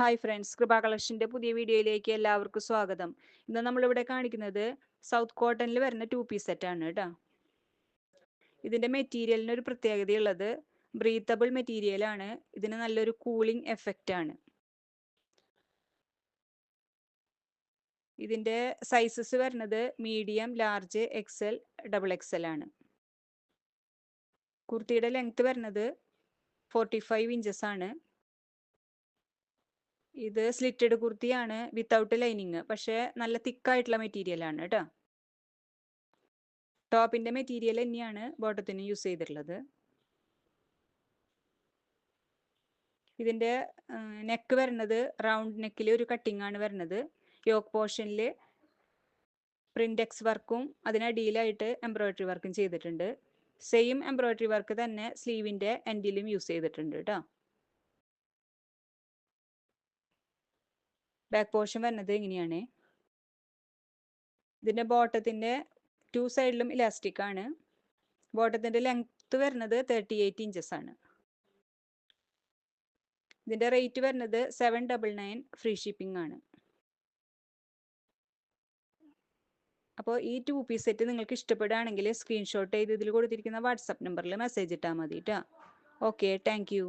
Hi friends, കൃപ കളക്ഷൻ്റെ പുതിയ വീഡിയോയിലേക്ക് എല്ലാവർക്കും സ്വാഗതം. ഇന്ന് നമ്മളിവിടെ കാണിക്കുന്നത് സൗത്ത് കോട്ടണിൽ വരുന്ന 2 പീസ് സെറ്റാണ് കേട്ടോ. ഇതിൻ്റെ മെറ്റീരിയലിന് ഒരു പ്രത്യേകതയുള്ളത് ബ്രീത്തബിൾ മെറ്റീരിയലാണ്. ഇതിന് നല്ലൊരു കൂളിംഗ് എഫക്റ്റ് ആണ്. ഇതിൻ്റെ സൈസസ് വരുന്നത് മീഡിയം, ലാർജ്, എക്സൽ, XXL ആണ്. കുർത്തിയുടെ ലെങ്ത് വരുന്നത് 45 ഇഞ്ചസ് ആണ്. ഇത് സ്ലിറ്റഡ് കുർത്തിയാണ് വിത്തൗട്ട് ലൈനിങ്, പക്ഷേ നല്ല തിക്കായിട്ടുള്ള മെറ്റീരിയൽ ആണ് കേട്ടോ. ടോപ്പിന്റെ മെറ്റീരിയൽ തന്നെയാണ് ബോട്ടത്തിന് യൂസ് ചെയ്തിട്ടുള്ളത്. ഇതിന്റെ നെക്ക് വരുന്നത് റൗണ്ട് നെക്കിൽ ഒരു കട്ടിംഗ് ആണ് വരുന്നത്. യോക്ക് പോർഷനിൽ പ്രിന്റെക്സ് വർക്കും അതിനടിയിലായിട്ട് എംബ്രോയിഡറി വർക്കും ചെയ്തിട്ടുണ്ട്. സെയിം എംബ്രോയിഡറി വർക്ക് തന്നെ സ്ലീവിന്റെ എൻഡിലും യൂസ് ചെയ്തിട്ടുണ്ട് കേട്ടോ. ബാക്ക് പോർഷൻ വരുന്നത് ഇങ്ങനെയാണ്. ഇതിന്റെ ബോട്ടത്തിന്റെ 2 സൈഡിലും ഇലാസ്റ്റിക് ആണ്. ബോട്ടത്തിന്റെ ലെങ്ത് വരുന്നത് 38 ഇഞ്ചസ് ആണ്. ഇതിന്റെ റേറ്റ് വരുന്നത് 799, ഫ്രീ ഷിപ്പിംഗ് ആണ്. അപ്പോൾ ഈ 2 പീസ് സെറ്റ് നിങ്ങൾക്ക് ഇഷ്ടപ്പെടുകയാണെങ്കിൽ സ്ക്രീൻഷോട്ട് ചെയ്ത് ഇതിൽ കൊടുത്തിരിക്കുന്ന വാട്സപ്പ് നമ്പറിൽ മെസ്സേജ് ഇട്ടാൽ മതി കേട്ടോ. Okay, thank you.